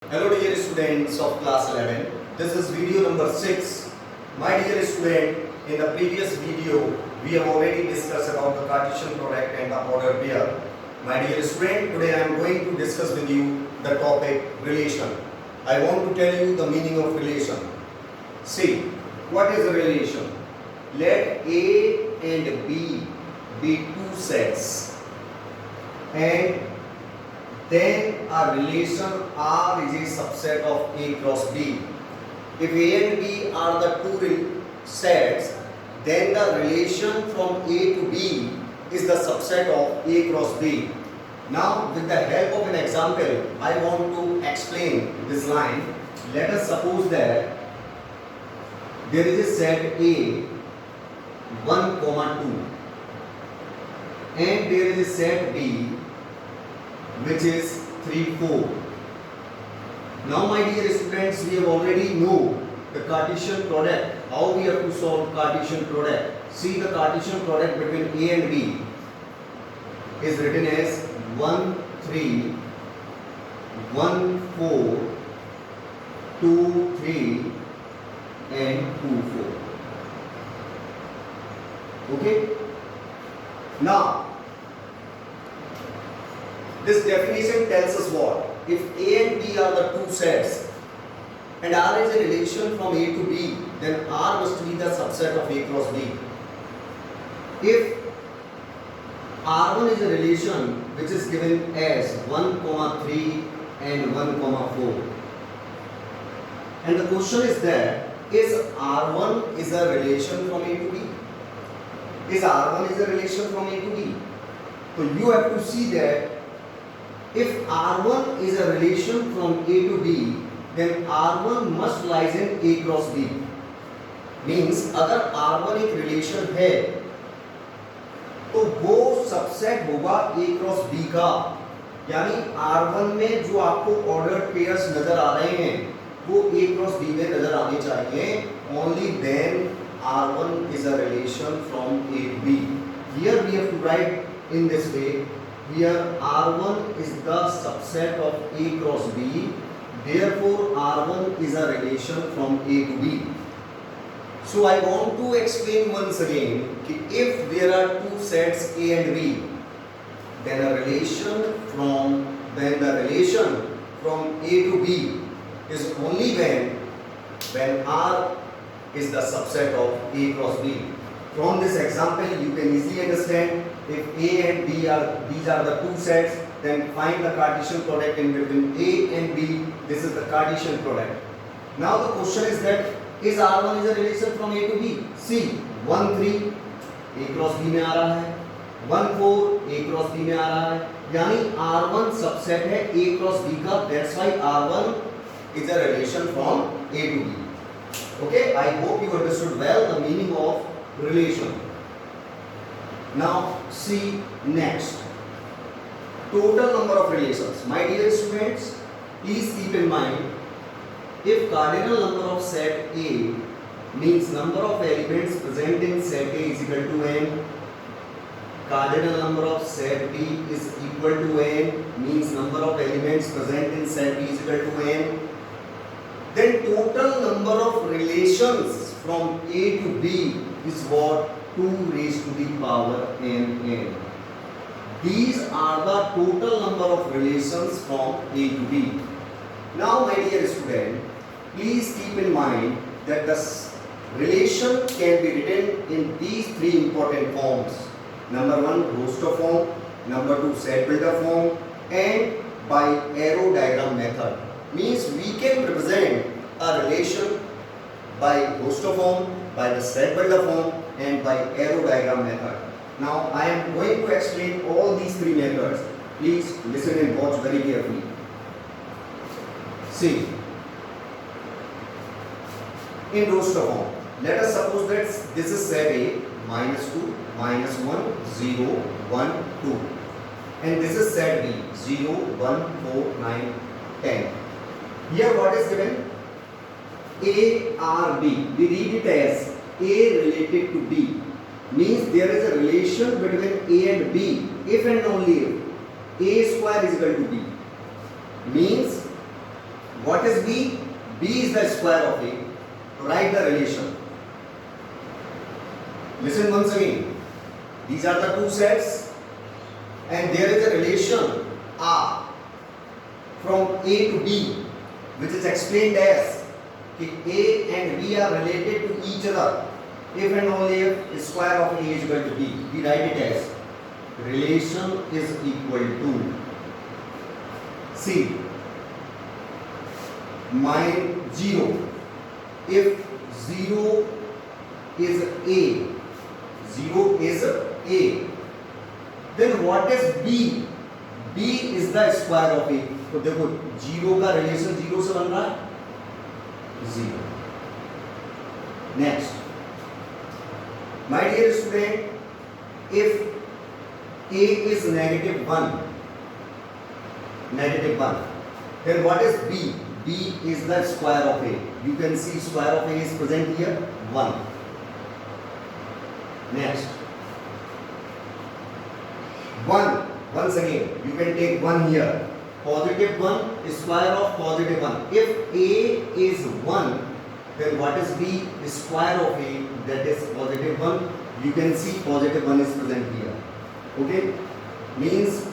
Hello dear students of class 11. This is video number 6. My dear student, in the previous video we have already discussed about the Cartesian product and the order pair. My dear student, today I am going to discuss with you the topic relation. I want to tell you the meaning of relation. See, what is a relation? Let A and B be two sets and then a relation R is a subset of A cross B. If A and B are the two sets, then the relation from A to B is the subset of A cross B. Now, with the help of an example, I want to explain this line. Let us suppose that there is a set A 1, 2 and there is a set B which is 3, 4. Now my dear students, we have already know the Cartesian product, how we have to solve Cartesian product. See, the Cartesian product between A and B is written as 1, 3, 1, 4, 2, 3 and 2, 4. Okay? Now, this definition tells us what? If A and B are the two sets and R is a relation from A to B, then R must be the subset of A cross B. If R1 is a relation which is given as 1, 3 and 1, 4, and the question is that is R1 is a relation from A to B? Is R1 is a relation from A to B? So you have to see that if R1 is a relation from A to B, then R1 must lies in A cross B. Means अगर R1 एक relation है तो वो subset होगा A cross B का. यानी R1 में जो आपको ordered pairs नजर आ रहे हैं वो A cross B में नजर आने चाहिए. Only then R1 is a relation from A to B. Here we have to write in this way. Here R1 is the subset of A cross B. Therefore, R1 is a relation from A to B. So I want to explain once again that if there are two sets A and B, then the relation from A to B is only when R is the subset of A cross B. From this example, you can easily understand if A and B these are the two sets, then find the Cartesian product in between A and B. This is the Cartesian product. Now the question is that is R1 is a relation from A to B? See, 1, 3 A cross B में आ रहा है, 1, 4 A cross B में आ रहा है. यानी R1 subset है A cross B का. That's why R1 is a relation from A to B. Okay, I hope you understood well the meaning of relation. Now see next, total number of relations. My dear students, please keep in mind, if cardinal number of set A means number of elements present in set A is equal to n, cardinal number of set B is equal to n means number of elements present in set B is equal to n, then total number of relations from A to B is what? 2 raised to the power n. These are the total number of relations from A to B. Now my dear student, please keep in mind that the relation can be written in these three important forms. Number 1, roster form, number 2, set builder form, and by arrow diagram method. Means we can represent a relation by roster form, by the set builder form, and by arrow diagram method. Now I am going to explain all these three methods. Please listen and watch very carefully. See, in roster form, let us suppose that this is set A, -2, -1, 0, 1, 2, and this is set B, 0, 1, 4, 9, 10. Here what is given? A, R, B. We read it as A related to B. Means there is a relation between A and B if and only if A square is equal to B. Means What is B? B is the square of A. Write the relation. Listen once again. These are the two sets, and there is a relation R from A to B, which is explained as A and B are related to each other if and only if square of A is equal to B. We write it as relation is equal to C minus 0. If 0 is A, 0 is A, then what is B? B is the square of A. तो देखो 0 का relation 0 से बन रहा है 0. Next, my dear student, if A is negative 1, then what is B? B is the square of A. You can see square of A is present here 1. Next, 1. Once again, you can take 1 here. Positive 1 square of positive 1. If A is 1, then what is B? Square of A, that is positive 1. You can see positive 1 is present here. Okay? Means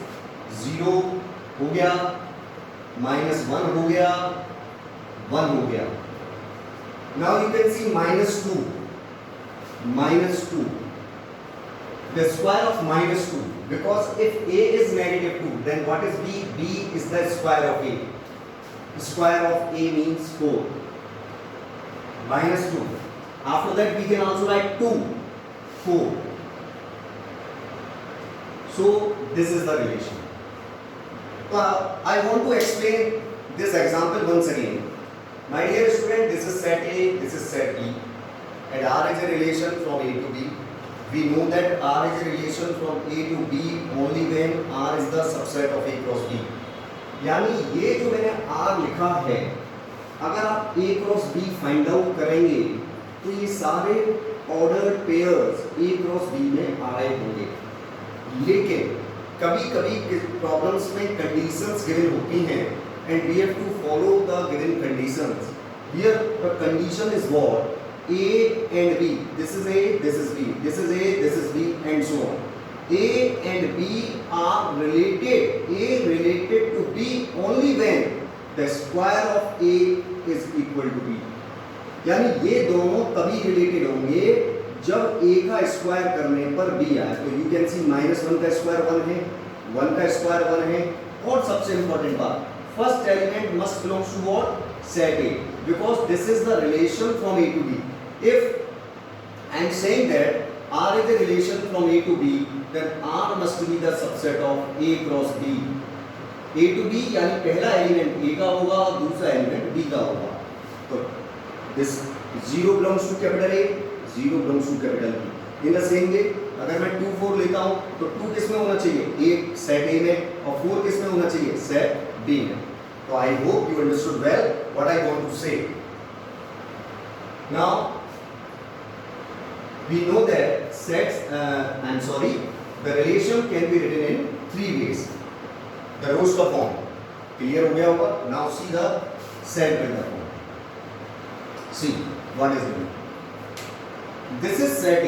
0 हो गया, minus 1 हो गया, 1 हो गया. Now you can see minus 2. Minus 2. The square of minus 2. Because if A is negative 2, then what is B? B is the square of A. The square of A means 4. Minus 2. After that we can also write 2. 4. So this is the relation. I want to explain this example once again. My dear student, this is set A, this is set B, and R is a relation from A to B. We know that R is a relation from A to B only when R is the subset of A cross B. यानी ये जो मैंने R लिखा है, अगर आप A cross B find out करेंगे तो ये सारे ordered pairs A cross B में आ रहे होंगे. लेकिन कभी-कभी प्रॉब्लम्स में कंडीशंस गिवन होती हैं and we have to follow the given conditions. Here the condition is what? A and B. This is A, this is B. This is A, this is B, and so on. A and B are related. A related to B only when the square of A is equal to B. यानी ये दोनों तभी related होंगे जब A का square करने पर B आए. तो you can see -1 का स्क्वायर 1 है, 1 का स्क्वायर 1 है, और सबसे इंपॉर्टेंट बात, first element must belong to what? Set A, because this is the relation from A to B. If I am saying that R is a relation from A to B, then R must be the subset of A cross B. A to B यानी पहला element A का होगा और दूसरा element B का होगा. तो this 0 belongs to capital A, 0 belongs to capital B. In the same way, अगर मैं 2 4 लेता हूँ तो 2 किस में होना चाहिए? A set A में, और 4 किस में होना चाहिए? Set B में. So I hope you understood well what I want to say. Now we know that sets, the relation can be written in 3 ways. The Roster form, clear हो गया होगा. Now see the set builder form. See what is it? This is set A.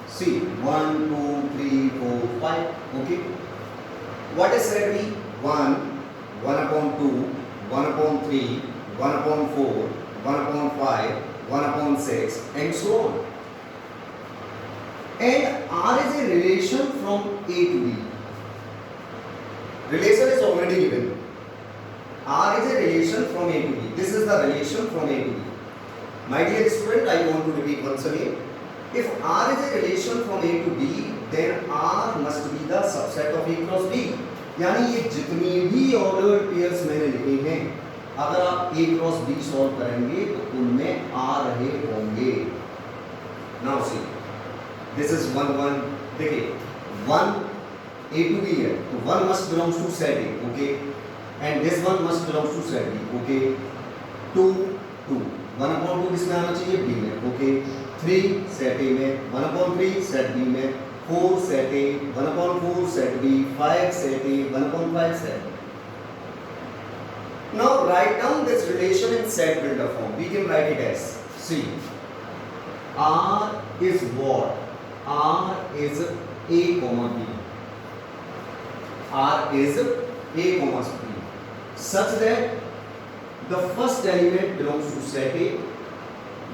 See 1 2 3 4 5. Okay. What is set B? 1 upon 2, 1 upon 3, 1 upon 4, 1 upon 5, 1 upon 6, and so on. And R is a relation from A to B. Relation is already given. R is a relation from A to B. This is the relation from A to B. My dear student, I want to repeat once again. If R is a relation from A to B, then R must be the subset of A cross B. यानी ये जितनी भी ordered pairs मैंने लिखे हैं, अगर आप A cross B solve करेंगे तो उनमें आ रहे होंगे. Now see this is 1 1. देखिए 1 A to B है तो 1 must belongs to set A. Okay, and this 1 must belongs to set B. Okay, 2 2 1 upon 2 किसमें आना चाहिए? B में. ओके, 3 सेट A में, 1 अपॉन 3 सेट B में, 4 set A, 1 upon 4 set B, 5 set A, 1 upon 5 set B. Now write down this relation in set builder form. We can write it as, see, R is what? R is A comma B. R is A comma B, such that the first element belongs to set A,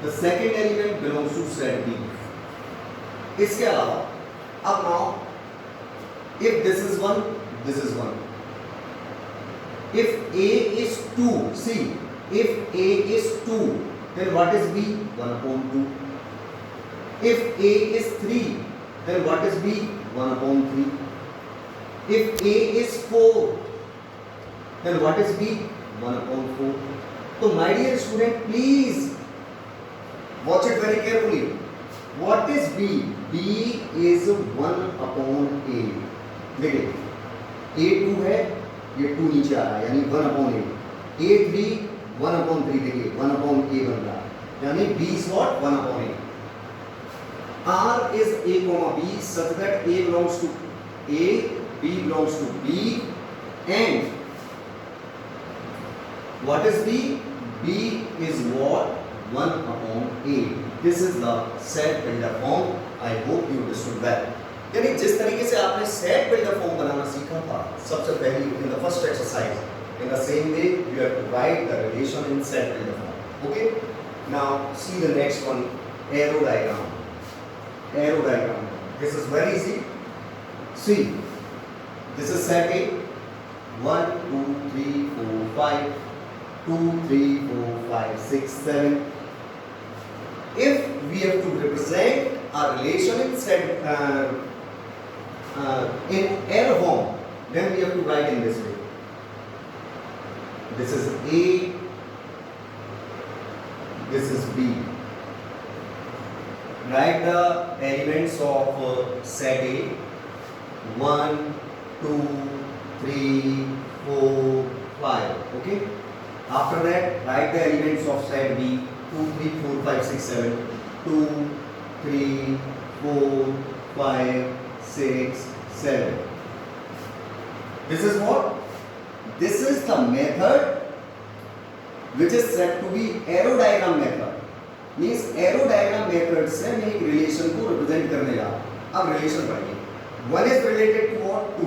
the second element belongs to set B. इसके अलावा अब now if this is 1, this is 1. If A is 2, see, if A is 2, then what is B? 1 upon 2. If A is 3, then what is B? 1 upon 3. If A is 4, then what is B? 1 upon 4. So my dear student, please watch it very carefully. What is B? B is 1 upon A. देखिए A2 है, ये 2 नीचे आ रहा है यानी 1 upon A. A3 1 upon 3, देखिए 1 upon A बन रहा है यानी B is what? 1 upon A. R is A comma B such that A belongs to A, B belongs to B, and what is B? B is what? 1 upon A. This is the set builder form. I hope you understood well. यानी जिस तरीके से आपने set builder form बनाना सीखा था सबसे पहले in the first exercise, in the same way you have to write the relation in set builder form. Okay? Now see the next one, arrow diagram. Arrow diagram. This is very easy. See, this is set A. 1, 2, 3, 4, 5. 2, 3, 4, 5, 6, 7. If we have to represent a relation in set in arrow form, then we have to write in this way. This is A. This is B. Write the elements of set A. 1, 2, 3, 4, 5. Okay. After that, write the elements of set B. 2, 3, 4, 5, 6, 7. 2, 3, 4, 5, 6, 7. This is what? This is the method which is said to be arrow diagram method. Means arrow diagram method से मैं एक relation को represent करने जा रहा हूँ. अब relation पढ़िए. 1 is related to what? 2.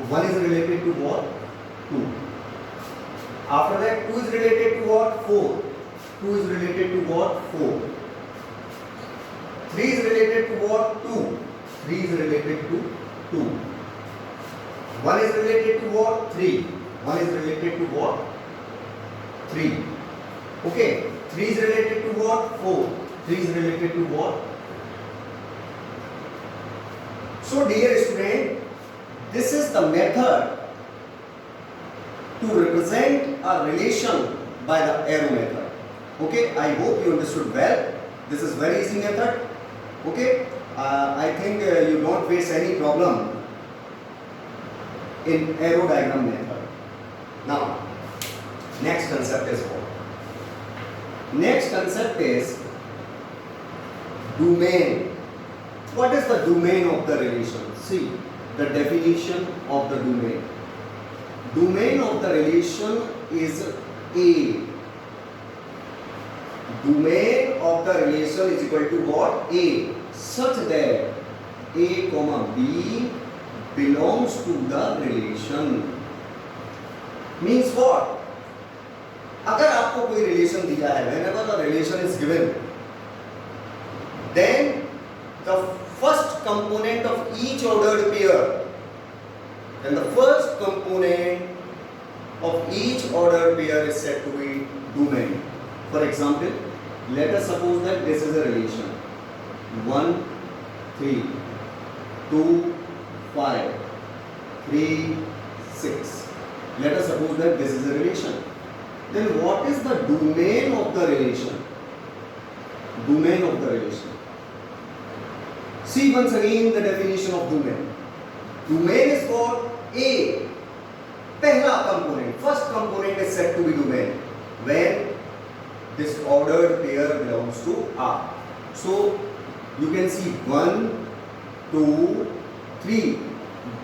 1 is related to what? 2. After that, 2 is related to what? 4. 2 is related to what? 4. 3 is related to what? 2. 3 is related to 2. 1 is related to what? 3. 1 is related to what? 3. Okay. 3 is related to what? 4. 3 is related to what? So dear student, this is the method to represent a relation by the arrow method. Okay, I hope you understood well. This is very easy method. Okay, I think you don't face any problem in arrow diagram method. Now, next concept is what? Next concept is domain. What is the domain of the relation? See, the definition of the domain. Domain of the relation is A. Domain of the relation is equal to what? A. Such that A comma B belongs to the relation. Means what? अगर आपको कोई relation दिया है, whenever the relation is given, then the first component of each ordered pair, then the first component of each ordered pair is said to be domain. For example, let us suppose that this is a relation 1, 3, 2, 5, 3, 6. Let us suppose that this is a relation. Then what is the domain of the relation? Domain of the relation. See once again the definition of domain. Domain is what? A. Pehla component. First component is said to be domain when this ordered pair belongs to R. So you can see 1, 2, 3.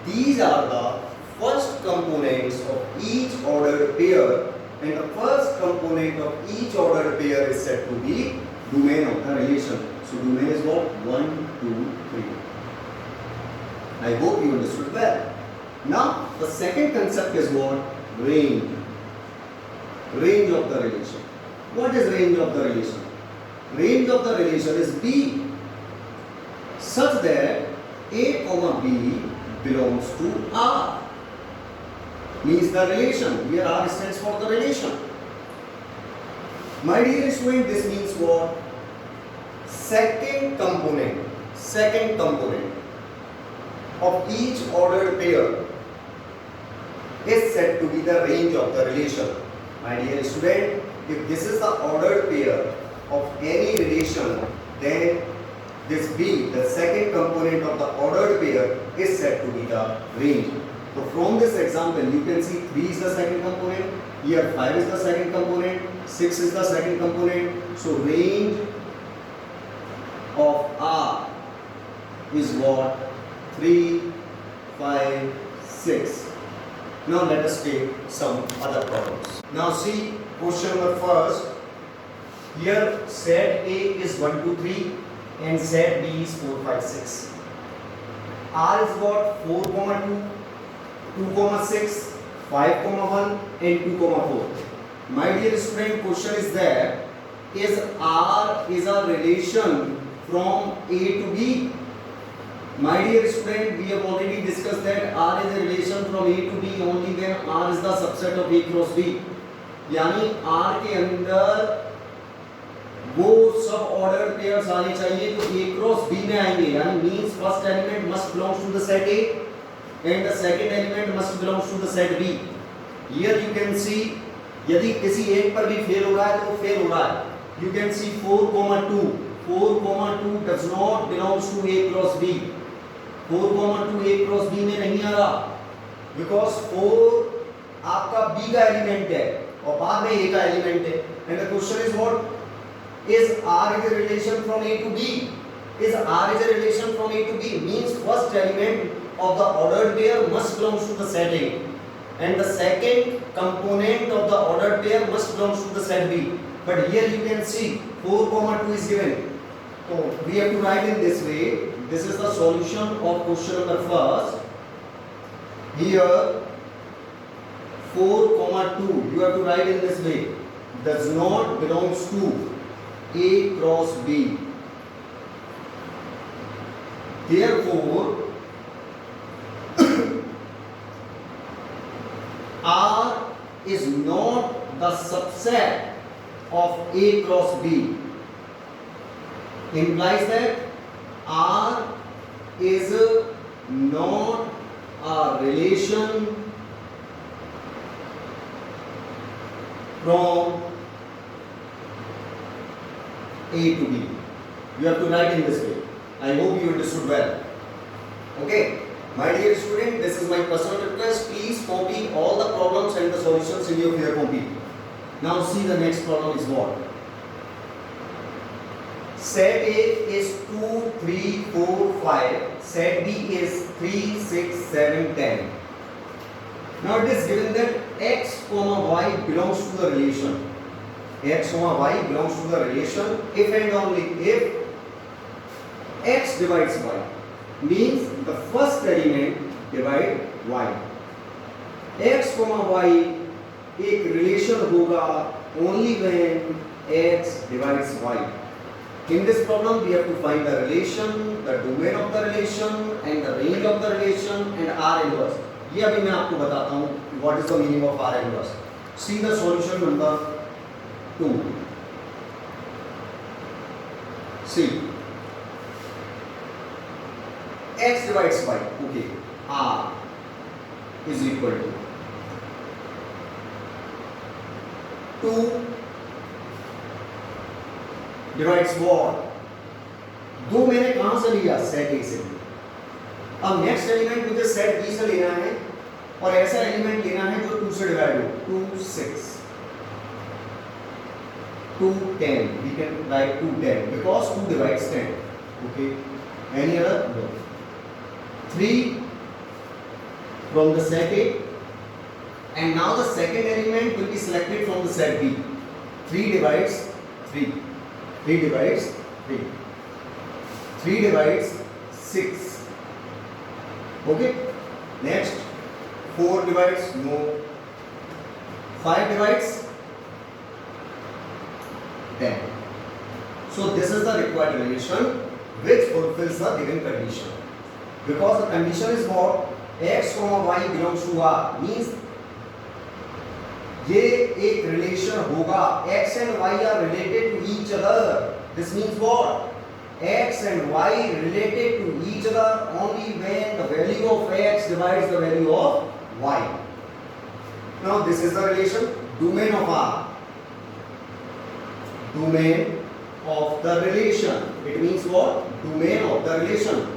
These are the first components of each ordered pair and the first component of each ordered pair is said to be domain of the relation. So domain is what? 1, 2, 3. I hope you understood well. Now the second concept is what? Range. Range of the relation. What is range of the relation? Range of the relation is B such that A comma B belongs to R. Means the relation. Here R stands for the relation. My dear student, this means what? Second component of each ordered pair is said to be the range of the relation. My dear student, if this is the ordered pair of any relation, then this B, the second component of the ordered pair, is said to be the range. So from this example, you can see 3 is the second component, here 5 is the second component, 6 is the second component. So range of R is what? 3, 5, 6. Now let us take some other problems. Now see question number first. Here set A is 1, 2, 3 and set B is 4, 5, 6. R is what? 4, 2, 2, 6, 5, 1 and 2, 4. My dear student, question is that is R is a relation from A to B? My dear student, we have already discussed that R is a relation from A to B only when R is the subset of A cross B. यानी R के अंदर वो सब order pairs आने चाहिए जो A cross B में आएंगे, यानी means first element must belongs to the set A and the second element must belongs to the set B. Here you can see यदि किसी एक पर भी फेल हो रहा है तो वो फेल हो रहा है. You can see 4, 2 does not belongs to A cross B. 4, 2 A cross B में नहीं आ रहा because 4 आपका B का एलिमेंट है और बाद में A का एलिमेंट है. And the question is what? Is R is a relation from A to B? Is R is a relation from A to B? Means first element of the ordered pair must belongs to the set A and the second component of the ordered pair must belongs to the set B. But here you can see 4, 2 is given. So we have to write in this way. This is the solution of question number first. Here 4, 2 you have to write in this way. Does not belongs to A cross B. Therefore R is not the subset of A cross B. Implies that R is not a relation from A to B. You have to write in this way. I hope you understood well. Okay. My dear student, this is my personal request. Please copy all the problems and the solutions in your fair copy. Now see the next problem is what? Set A is 2, 3, 4, 5. Set B is 3, 6, 7, 10. Now it is given that x, y belongs to the relation. X, y belongs to the relation if and only if x divides y. Means the first element divide y. X, y एक relation होगा only when x divides y. In this problem we have to find the relation, the domain of the relation and the range of the relation and R inverse. ये अभी मैं आपको बताता हूँ what is the meaning of R inverse. See the solution number 2. See. X divides y. Okay. R is equal to 2 divides what? 2 मैंने कहां से लिया? सेट A से. अब नेक्स्ट एलिमेंट मुझे सेट B से लेना है और ऐसा एलिमेंट लेना है जो 2 से डिवाइड हो. 2, 6, 2, 10. We can write 2, 10 because 2 divides 10. Okay. Any other? No. 3 from the set A And now the second element will be selected from the set B. 3 divides 3. 3 divides 3. 3 divides 6. Okay. Next. 4 divides no. 5 divides 10. So this is the required relation which fulfills the given condition. Because the condition is what? X, y belongs to R means ये एक relation होगा. X and Y are related to each other. This means what? X and Y related to each other only when the value of X divides the value of Y. Now this is the relation. Domain of R. Domain of the relation. It means what? Domain of the relation.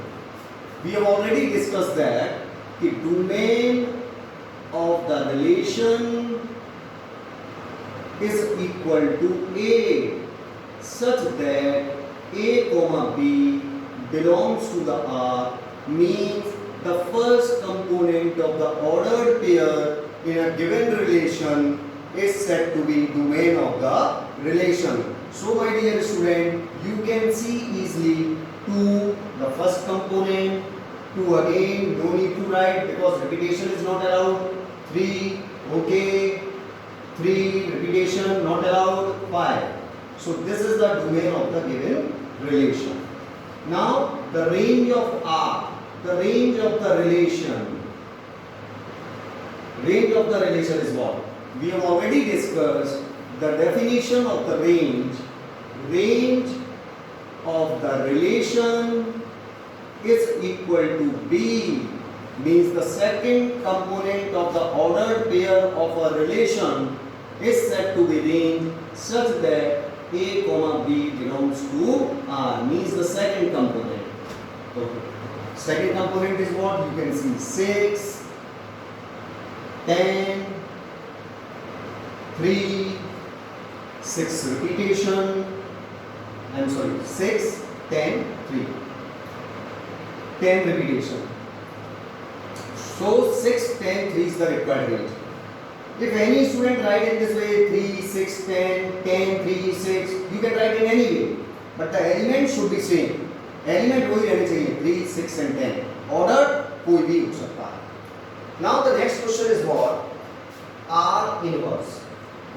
We have already discussed that the domain of the relation is equal to A such that A comma B belongs to the R means the first component of the ordered pair in a given relation is said to be domain of the relation. So my dear student, you can see easily 2 the first component, 2 again no need to write because repetition is not allowed, 3 okay, 3 repetition not allowed, 5. So this is the domain of the given relation. Now the range of R, the range of the relation is what? We have already discussed the definition of the range. Range of the relation is equal to B means the second component of the ordered pair of a relation is said to be range such that A comma B belongs to R means the second component. So second component is what? You can see 6, 10, 3, 6 repetition, 6, 10, 3. 10 repetition. So 6, 10, 3 is the required range. If any student write in this way 3, 6, 10, 10, 3, 6, you can write in any way. But the element should be same. Element वही रहने चाहिए 3, 6 and 10. Order कोई भी हो सकता है. Now the next question is what? R inverse.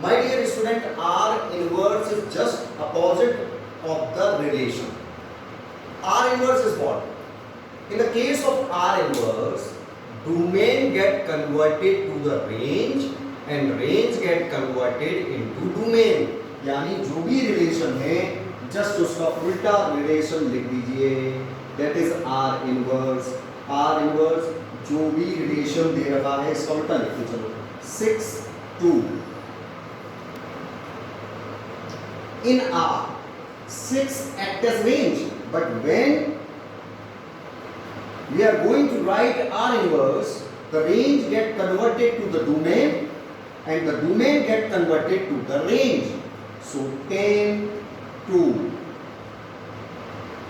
My dear student, R inverse is just opposite of the relation. R inverse is what? In the case of R inverse, domain get converted to the range and range get converted into domain. यानी जो भी relation है just उसका उल्टा relation लिख दीजिए. That is R inverse. R inverse जो भी relation दे रखा है इसका उल्टा लिखते चलो. 6, 2. In R, 6 act as range, but when we are going to write R inverse, the range get converted to the domain and the domain get converted to the range. So 10, 2,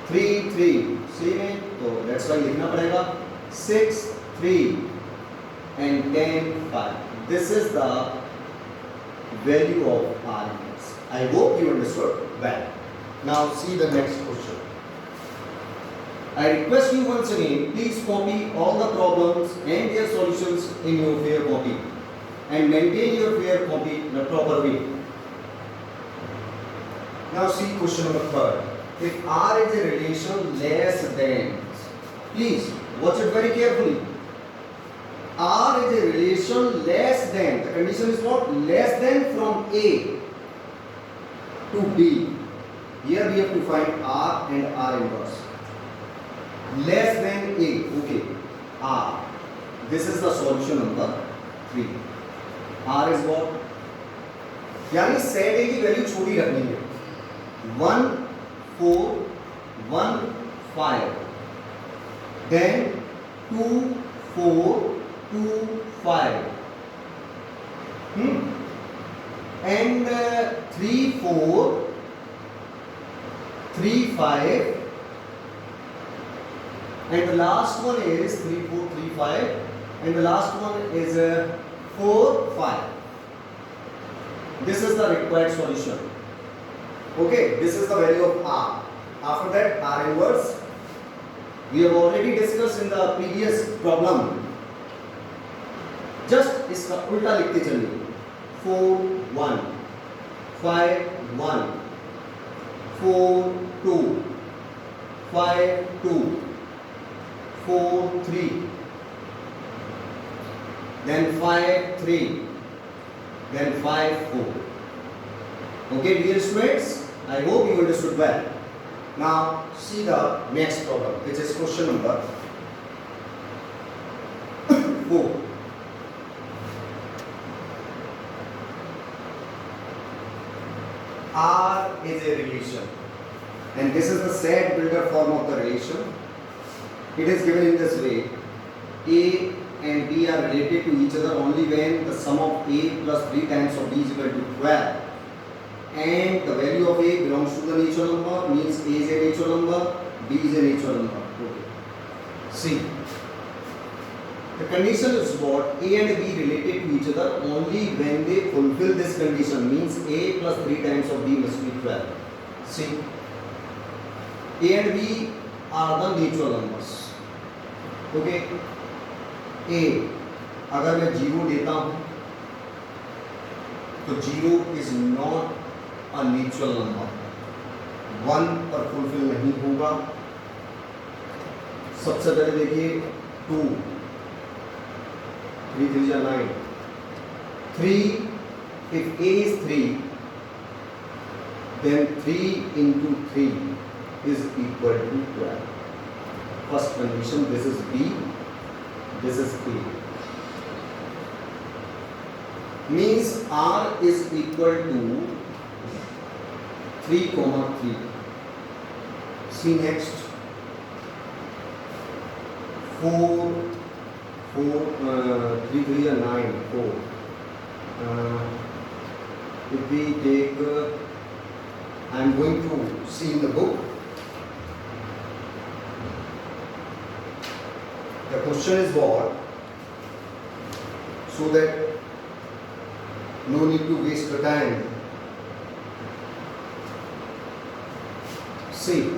3, 3. Same है, तो that's why लिखना पड़ेगा 6, 3 and 10, 5. This is the value of R inverse. I hope you understood well. Now see the next question. I request you once again, please copy all the problems and their solutions in your fair copy and maintain your fair copy in a proper way. Now see question number 3. If R is a relation less than, please watch it very carefully. R is a relation less than, the condition is what? Less than from A to B. Here we have to find R and R inverse. Less than A, okay, R. This is the solution number 3. R is what? यानी set A की value छोटी रखनी है. 1, 4, 1, 5. Then 2, 4, 2, 5. And 3, 4, 3, 5. And the last one is 3, 4, 3, 5. And the last one is 4, 5. This is the required solution. Okay, this is the value of R. After that, R inverse. We have already discussed in the previous problem. Just इसका उल्टा लिखते चलिए. 4, 1, 5, 1, 4, 2, 5, 2, 4, 3, then 5, 3, then 5, 4. Okay, dear students, I hope you understood well. Now, see the next problem, which is question number 4. R is a relation, and this is the set builder form of the relation. It is given in this way: A and B are related to each other only when the sum of A plus 3 times of B is equal to 12, and the value of A belongs to the natural number, means A is a natural number, B is a natural number. Okay. See, the condition is what? A and B related to each other only when they fulfill this condition, means A plus 3 times of B must be 12. See, A and B are the natural numbers. Okay. A अगर मैं 0 देता हूँ तो 0 is not a natural number. 1 पर fulfil नहीं होगा. सबसे पहले देखिए 2, 3 3 are 9. 3, if A is 3, then 3 into 3 is equal to 12. First condition, this is B, this is A. Means R is equal to 3, 3. See next. 4, 3 3 are 9, 4. If we take, I am going to see in the book. The question is what? So that no need to waste the time. See,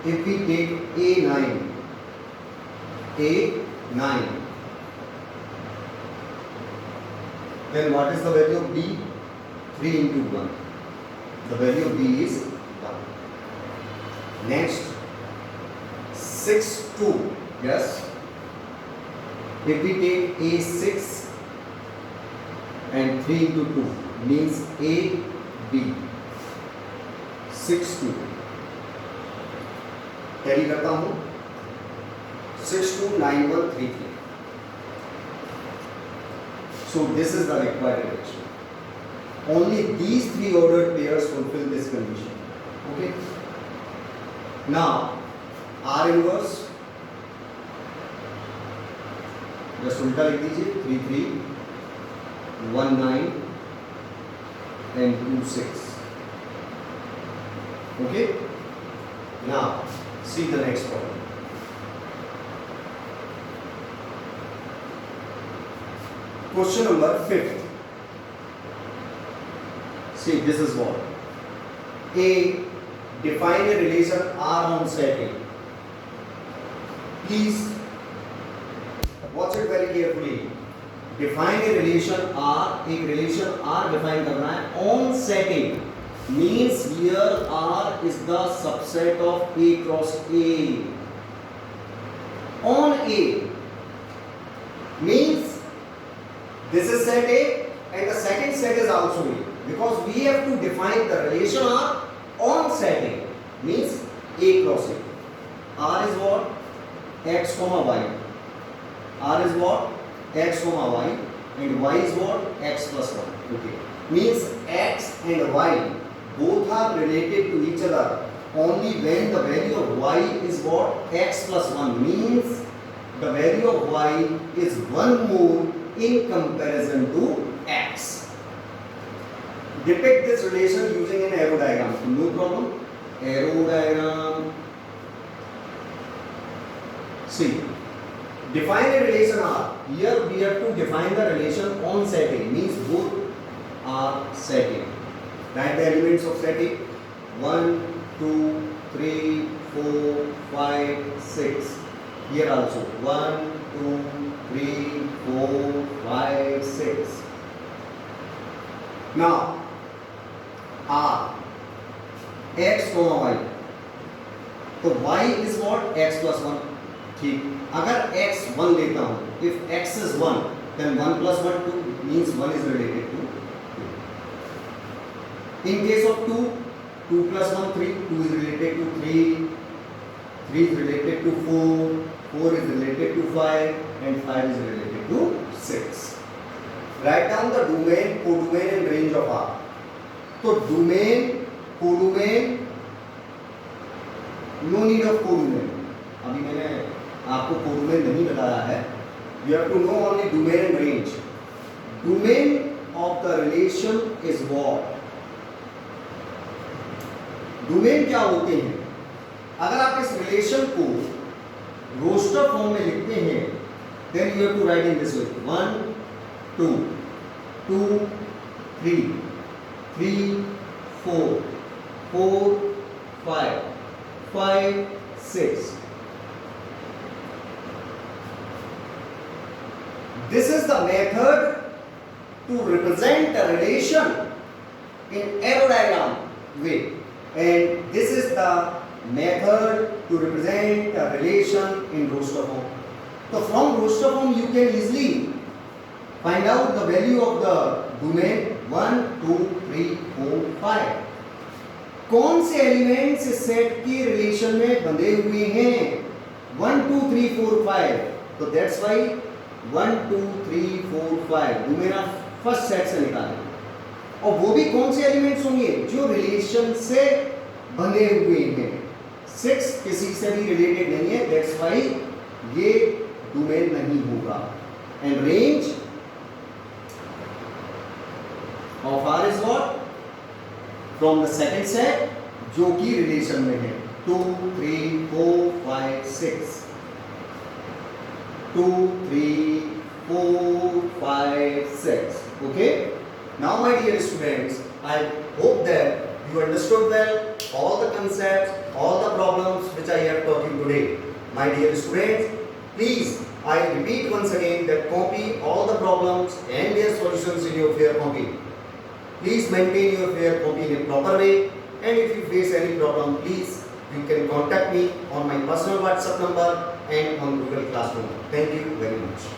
if we take A9, then what is the value of B? 3 into 1. The value of B is 1. Next, 6, 2. Yes. If we take A6 and 3 into 2 means A, B. 6, 2. Carry करता हूँ. 6, 2, 9, 1, 3, 3. So this is the required relation. Only these 3 ordered pairs fulfill this condition. Okay. Now R inverse. just उल्टा लिख दीजिए 3 3 1 9 and 2 6. Okay. Now see the next problem. Question number 5th. See, this is what? A, define a relation R on set A. Please watch it very carefully. Define a relation R. एक relation R define करना है on set A. Means here R is the subset of A cross A. On A means this is set A and the second set is also A. Because we have to define the relation R on set A. Means A cross A. R is what? X comma Y. R is what? X comma Y. And Y is what? X plus 1. Okay. Means X and Y both are related to each other only when the value of Y is what? X plus 1. Means the value of Y is one more in comparison to X. Depict this relation using an arrow diagram. No problem. Arrow diagram. See, Define a relation R. Here we have to define the relation on set A. Means both are set A. Write the elements of set A. 1, 2, 3, 4, 5, 6. Here also 1, 2, 3, 4, 5, 6. Now R x, y. तो y is what? X plus 1. ठीक, अगर x 1 लेता हूँ, if x is 1, then 1 plus 1 2 means 1 is related to 2. In case of 2, 2 plus 1 3, 2 is related to 3, 3 is related to 4, 4 is related to 5, and 5 is related to 6. Write down the domain, codomain and range of R. तो domain, codomain, no need of codomain. अभी मैंने आपको codomain नहीं बताया है. You have to know only domain and range. Domain of the relation is what? Domain क्या होते हैं? अगर आप इस रिलेशन को रोस्टर फॉर्म में लिखते हैं, then you have to write in this way: 1, 2, 2, 3, 3, 4, 4, 5, 5, 6. This is the method to represent a relation in arrow diagram way, and this is the method to represent a relation in roster form. So from roster form you can easily find out the value of the domain 1, 2, 3, 4, 5. कौन से elements इस set की relation में बंधे हुए हैं? 1, 2, 3, 4, 5. तो that's why 1, 2, 3, 4, 5 domain of first set से निकालें. और वो भी कौन से एलिमेंट्स होंगे? जो रिलेशन से बंधे हुए हैं. 6 किसी से भी रिलेटेड नहीं है, दैट्स वाई ये डोमेन नहीं होगा. And range of R is what? From the second set जो कि रिलेशन में है. 2, 3, 4, 5, 6. 2, 3, 4, 5, 6. Okay? Now my dear students, I hope that you understood well all the concepts, all the problems which I have taught you today. My dear students, please, I repeat once again that copy all the problems and their solutions in your fair copy. Please maintain your fair copy in a proper way, and if you face any problem, please you can contact me on my personal WhatsApp number and on Google Classroom. Thank you very much.